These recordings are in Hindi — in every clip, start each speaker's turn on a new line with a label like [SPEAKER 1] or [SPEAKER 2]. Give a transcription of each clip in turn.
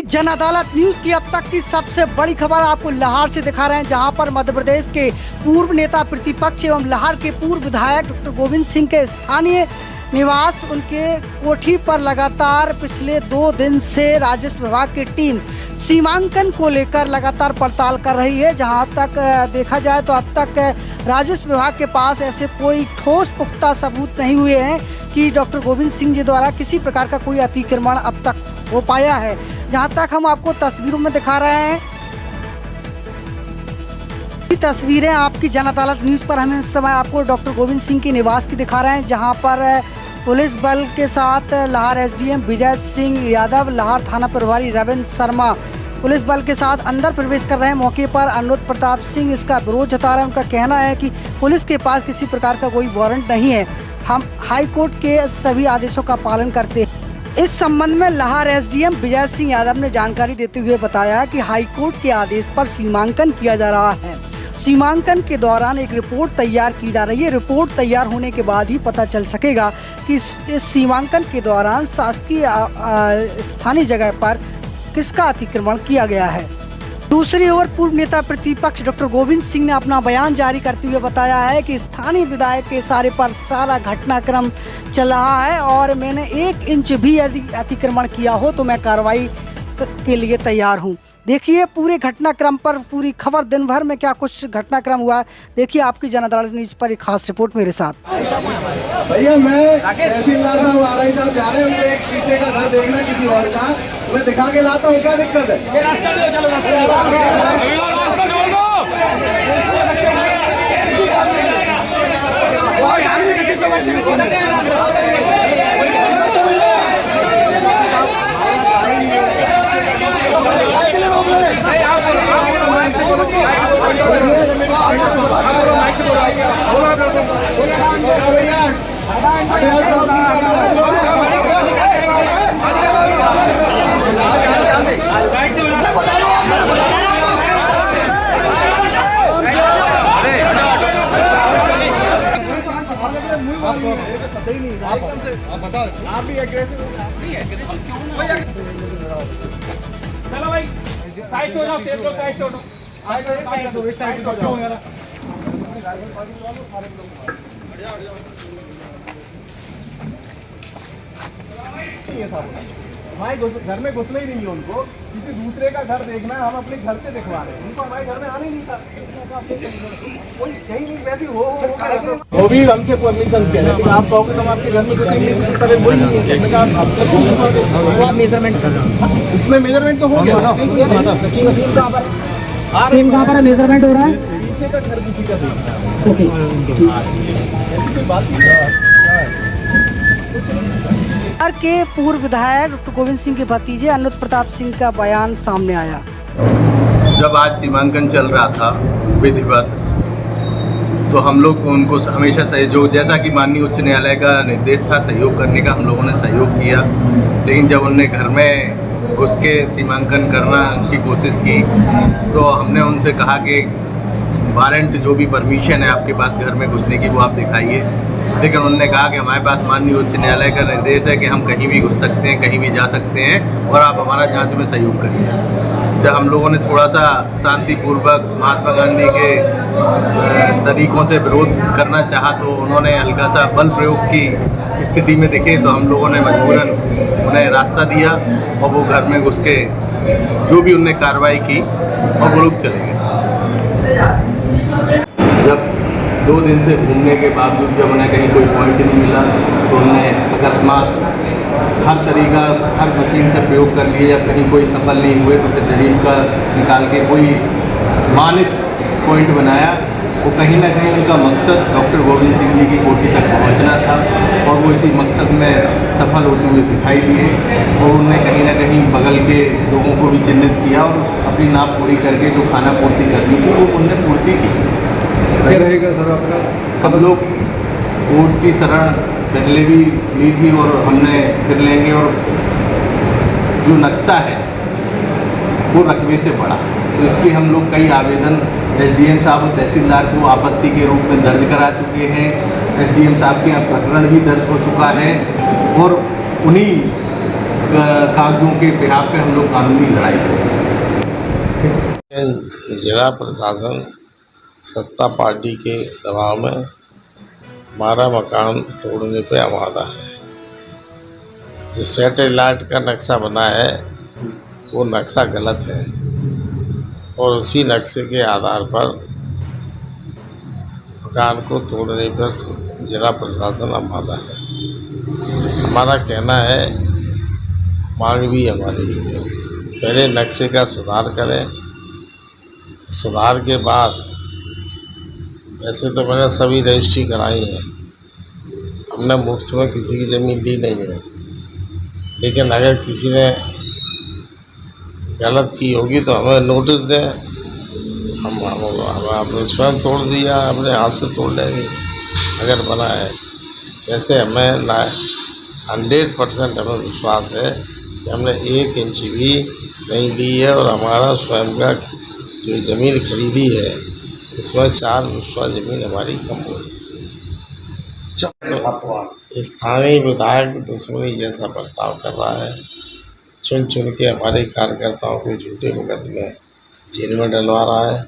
[SPEAKER 1] जन अदालत न्यूज की अब तक की सबसे बड़ी खबर आपको लाहौर से दिखा रहे हैं, जहां पर मध्य प्रदेश के पूर्व नेता प्रतिपक्ष एवं लाहौर के पूर्व विधायक डॉक्टर गोविंद सिंह के स्थानीय निवास उनके कोठी पर लगातार पिछले 2 दिन से राजस्व विभाग की टीम सीमांकन को लेकर लगातार पड़ताल कर रही है। जहां तक देखा जाए तो अब तक राजस्व विभाग के पास ऐसे कोई ठोस पुख्ता सबूत नहीं हुए हैं कि डॉक्टर गोविंद सिंह जी द्वारा किसी प्रकार का कोई अतिक्रमण अब तक हो पाया है। जहां तक हम आपको तस्वीरों में दिखा रहे हैं, तस्वीरें आपकी जन अदालत न्यूज पर हम इस समय आपको डॉक्टर गोविंद सिंह के निवास की दिखा रहे हैं, जहां पर पुलिस बल के साथ लाहौर एसडीएम विजय सिंह यादव, लाहौर थाना प्रभारी रविंद्र शर्मा पुलिस बल के साथ अंदर प्रवेश कर रहे हैं। मौके पर अनुरोध प्रताप सिंह इसका विरोध जता रहे हैं। उनका कहना है कि पुलिस के पास किसी प्रकार का कोई वारंट नहीं है, हम हाई कोर्ट के सभी आदेशों का पालन करते हैं। इस संबंध में लाहौर एसडीएम विजय सिंह यादव ने जानकारी देते हुए बताया कि हाईकोर्ट के आदेश पर सीमांकन किया जा रहा है। सीमांकन के दौरान एक रिपोर्ट तैयार की जा रही है। रिपोर्ट तैयार होने के बाद ही पता चल सकेगा कि इस सीमांकन के दौरान शासकीय स्थानीय जगह पर किसका अतिक्रमण किया गया है। दूसरी ओर पूर्व नेता प्रतिपक्ष डॉक्टर गोविंद सिंह ने अपना बयान जारी करते हुए बताया है कि स्थानीय विधायक के इशारे पर सारा घटनाक्रम चल रहा है और मैंने 1 इंच भी यदि अतिक्रमण किया हो तो मैं कार्रवाई के लिए तैयार हूं। देखिए पूरे घटनाक्रम पर पूरी खबर दिन भर में क्या कुछ घटनाक्रम हुआ है, देखिए आपकी जन अदालत न्यूज पर एक खास रिपोर्ट मेरे साथ।
[SPEAKER 2] भैया मैं तहसीलदार साहब आ रही साहब जा रहे हैं, उनको एक पीछे का घर देखना किसी और का, मैं दिखा के लाता हूँ, क्या दिक्कत आप बताओ, आप भी एग्रेसिव चलो भाई साइड हो जाओ, साइड हो जाओ। हमारे घर में घुसना ही नहीं है, उनको किसी दूसरे का घर देखना है, हम अपने घर से दिखवा रहे हैं, उनको हमारे घर में आने नहीं था, कोई कहीं नहीं वैसी वो भी हमसे परमिशन के, लेकिन आप कहोगे तो हम आपके घर में घुसेंगे, वही नहीं है। मेजरमेंट कर रहा हूँ, इसमें मेजरमेंट तो हो गया ना, सेम कहाँ पर मेजरमेंट हो रहा है, पीछे का घर किसी का देखना।
[SPEAKER 1] के पूर्व विधायक डॉक्टर गोविंद सिंह के भतीजे अनुरोध प्रताप सिंह का बयान सामने आया।
[SPEAKER 3] जब आज सीमांकन चल रहा था विधिवत, तो हम लोग को उनको हमेशा सहयोग, जैसा कि माननीय उच्च न्यायालय का निर्देश था सहयोग करने का, हम लोगों ने सहयोग किया। लेकिन जब उनने घर में घुस के सीमांकन करना की कोशिश की तो हमने उनसे कहा कि वारंट जो भी परमिशन है आपके पास घर में घुसने की वो आप दिखाइए। लेकिन उन्होंने कहा कि हमारे पास माननीय उच्च न्यायालय का निर्देश है कि हम कहीं भी घुस सकते हैं, कहीं भी जा सकते हैं और आप हमारा जांच में सहयोग करिए। जब हम लोगों ने थोड़ा सा शांतिपूर्वक महात्मा गांधी के तरीक़ों से विरोध करना चाहा तो उन्होंने हल्का सा बल प्रयोग की स्थिति में दिखे, तो हम लोगों ने मजबूरन उन्हें रास्ता दिया और वो घर में घुस के जो भी उनने कार्रवाई की और वो लोग चले गए। जब 2 दिन से घूमने के बावजूद जब उन्हें कहीं कोई पॉइंट नहीं मिला तो उन्होंने अकस्मात हर तरीका, हर मशीन से प्रयोग कर लिए। जब कहीं कोई सफल नहीं हुए तो फिर जरीब का निकाल के कोई मानित पॉइंट बनाया। वो कहीं ना कहीं उनका मकसद डॉक्टर गोविंद सिंह जी की कोठी तक पहुंचना था और वो इसी मकसद में सफल होते हुए दिखाई दिए और उन्होंने कहीं ना कहीं बगल के लोगों को भी चिन्हित किया और अपनी नाप पूरी करके जो खाना पूर्ति करनी थी वो उन्होंने पूर्ति की।
[SPEAKER 2] क्या रहेगा सर आपका?
[SPEAKER 3] हम लोग कोर्ट की शरण पहले भी ली थी और हमने फिर लेंगे और जो नक्शा है वो रकबे से बढ़ा, तो इसके हम लोग कई आवेदन एसडीएम साहब और तहसीलदार को आपत्ति के रूप में दर्ज करा चुके हैं। एसडीएम साहब के यहाँ प्रकरण भी दर्ज हो चुका है और उन्हीं कागजों के बिहार पे हम लोग कानूनी लड़ाई करेंगे।
[SPEAKER 4] जिला प्रशासन सत्ता पार्टी के दबाव में हमारा मकान तोड़ने पे आमादा है। जो सैटेलाइट का नक्शा बना है वो नक्शा गलत है और उसी नक्शे के आधार पर मकान को तोड़ने पर जिला प्रशासन आमादा है। हमारा कहना है, मांग भी हमारी है, पहले नक्शे का सुधार करें, सुधार के बाद वैसे तो मैंने सभी रजिस्ट्री कराई है, हमने मुफ्त में किसी की ज़मीन ली नहीं है, लेकिन अगर किसी ने गलत की होगी तो हमें नोटिस दें, हम आपने स्वयं तोड़ दिया, अपने हाथ से तोड़ लेंगे अगर बना है। वैसे हमें 100% हमें विश्वास है कि हमने 1 इंच भी नहीं ली है और हमारा स्वयं का जो ज़मीन खरीदी है इसमें 4 बिस्वा ज़मीन हमारी कम हो गई। तो स्थानीय विधायक दुश्मनी जैसा बर्ताव कर रहा है, चुन चुन के हमारे कार्यकर्ताओं को झूठे मुकदमे जेल में डलवा रहा है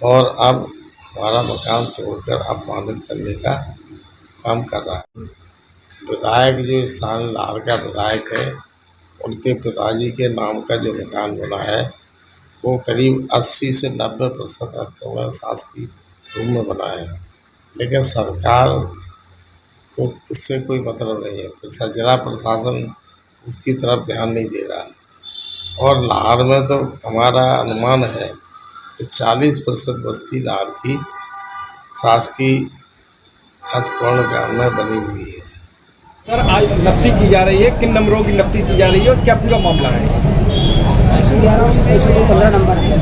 [SPEAKER 4] और अब हमारा मकान तोड़कर अपमानित करने का काम कर रहा है। विधायक जो स्थानीय लाहौर का विधायक है, उनके पिताजी के नाम का जो मकान बना है वो करीब 80 से 90% अर्थों में शासकीय रूप में बना है, लेकिन सरकार को इससे कोई मतलब नहीं है। फिर जिला प्रशासन उसकी तरफ ध्यान नहीं दे रहा और लाहौर में तो हमारा अनुमान है कि 40% बस्ती लाहौर की शासकीय अर्थपूर्ण गाँव में बनी हुई है।
[SPEAKER 5] सर, आज नफ्ती की जा रही है, किन नंबरों की नफ्ती की जा रही है और क्या पूरा मामला है?
[SPEAKER 6] 211 और 215 नंबर है।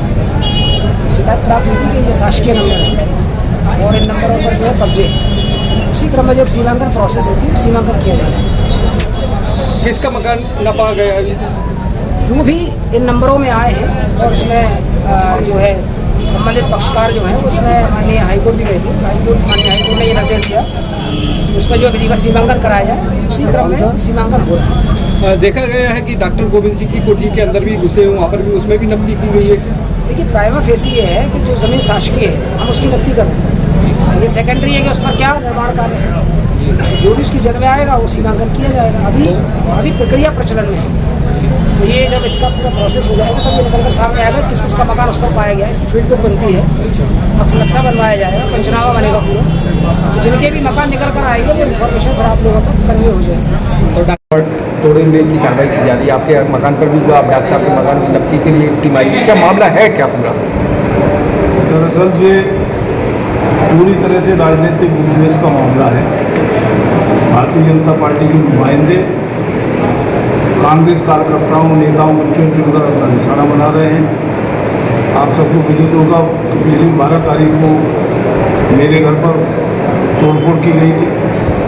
[SPEAKER 6] शिकायत प्राप्त हुई थी कि ये शासकीय नंबर है और इन नंबरों पर जो है कब्जे, उसी क्रम में जो एक सीमांकन प्रोसेस होती है सीमांकन किया जाएगा।
[SPEAKER 5] किसका मकान नपा गया अभी?
[SPEAKER 6] जो भी इन नंबरों में आए हैं और इसमें जो है संबंधित पक्षकार जो है उसमें माननीय हाईकोर्ट भी गए थे, माननीय हाईकोर्ट ने ये निर्देश दिया उसमें जो विधिवत सीमांकन कराया जाए, उसी क्रम में सीमांकन हो रहा है।
[SPEAKER 5] देखा गया है कि डॉक्टर गोविंद सिंह की कोठी के अंदर भी घुसे हुए, वहाँ पर भी उसमें भी नफ्ती की गई है क्या?
[SPEAKER 6] देखिए, प्राइमा फेसी ये है कि जो ज़मीन शासकीय है हम उसकी नफ्ती कर रहे हैं, ये सेकेंडरी है कि उस पर क्या निर्माण कार्य है, जो भी उसकी जद में आएगा वो सीमांकन किया जाएगा। अभी प्रक्रिया प्रचलन में है, तो ये जब इसका पूरा प्रोसेस हो जाएगा तब ये निकल कर सामने आएगा किस किस का मकान उस पर पाया गया है। इसकी फील्ड बुक बनती है, नक्शा बनवाया जाएगा, पंचनामा बनेगा पूरा, तो जिनके भी मकान निकल कर आएंगे वो इन्फॉर्मेशन फिर आप लोगों तक कन्वे हो जाएगी।
[SPEAKER 5] तो डॉक्टर तोड़ने की कार्रवाई की जा रही है आपके मकान पर भी, जो आप डॉक्टर साहब के मकान की नफ्ती के लिए टीम आई, क्या मामला है क्या पूरा?
[SPEAKER 7] दरअसल ये पूरी तरह से राजनीतिक विद्वेष का मामला है। भारतीय जनता पार्टी के नुमाइंदे कांग्रेस कार्यकर्ताओं नेताओं को चुन चुनकर अपना निशाना बना रहे हैं। आप सबको विदित होगा कि पिछली 12 तारीख को मेरे घर पर तोड़फोड़ की गई थी।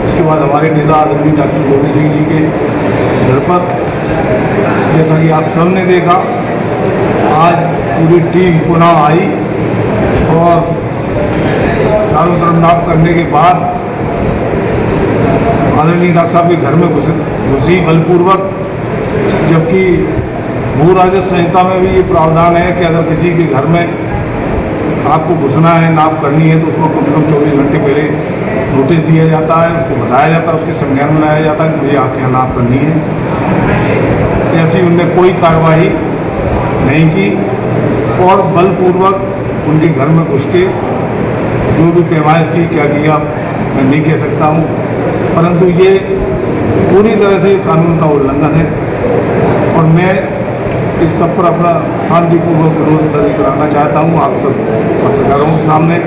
[SPEAKER 7] उसके बाद हमारे नेता आदरणीय डॉक्टर गोविंद सिंह जी के घर पर, जैसा कि आप सबने देखा, आज पूरी टीम पुनः आई और चारों तरफ नाप करने के बाद आदरणीय डॉक्टर साहब के घर में घुसी बलपूर्वक, जबकि भू राजस्व संहिता में भी ये प्रावधान है कि अगर किसी के घर में आपको घुसना है, नाप करनी है, तो उसको कम से कम 24 घंटे पहले नोटिस दिया जाता है, उसको बताया जाता है, उसके संज्ञान में लाया जाता है कि मुझे आपके यहाँ नाप करनी है। ऐसी उनने कोई कार्रवाई नहीं की और बलपूर्वक उनके घर में घुस के जो भी पैमाइश की, क्या किया मैं नहीं कह सकता हूँ, परंतु ये पूरी तरह से कानून का उल्लंघन है और मैं इस सब पर अपना शांतिपूर्वक विरोध दर्ज कराना चाहता हूँ आप सब पत्रकारों के सामने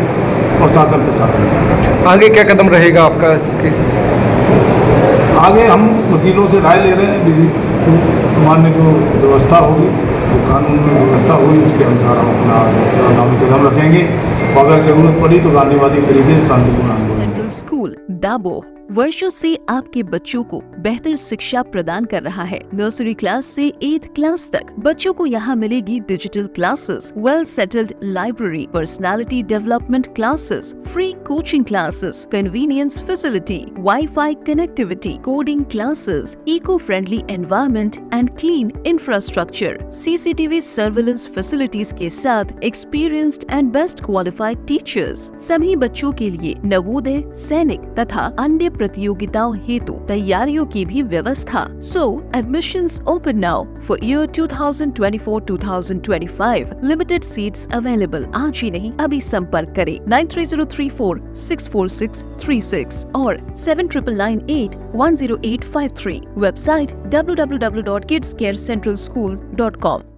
[SPEAKER 7] और शासन प्रशासन के सामने।
[SPEAKER 5] आगे क्या कदम रहेगा आपका इसके?
[SPEAKER 7] आगे हम वकीलों से राय ले रहे हैं, विधि मान्य जो व्यवस्था होगी, जो कानून में व्यवस्था होगी, उसके अनुसार हम अपना आगामी कदम रखेंगे और अगर जरूरत पड़ी तो गांधीवादी तरीके से शांतिपूर्ण आंदोलन।
[SPEAKER 8] सेंट्रल स्कूल दाबोह वर्षों से आपके बच्चों को बेहतर शिक्षा प्रदान कर रहा है। नर्सरी क्लास से 8th क्लास तक बच्चों को यहाँ मिलेगी digital classes, well settled library, personality development classes, free coaching classes, convenience facility, wifi connectivity, coding classes, eco friendly environment and clean infrastructure, CCTV surveillance facilities के साथ experienced and best qualified teachers. सभी बच्चों के लिए नवोदय, सैनिक तथा अन्य प्रतियोगिताओं हेतु तैयारियों की भी व्यवस्था। So admissions open now for year 2024-2025. Limited seats available. आज ही नहीं, अभी संपर्क करें 9303464636 और 7998108103. Website www.kidscarecentralschool.com.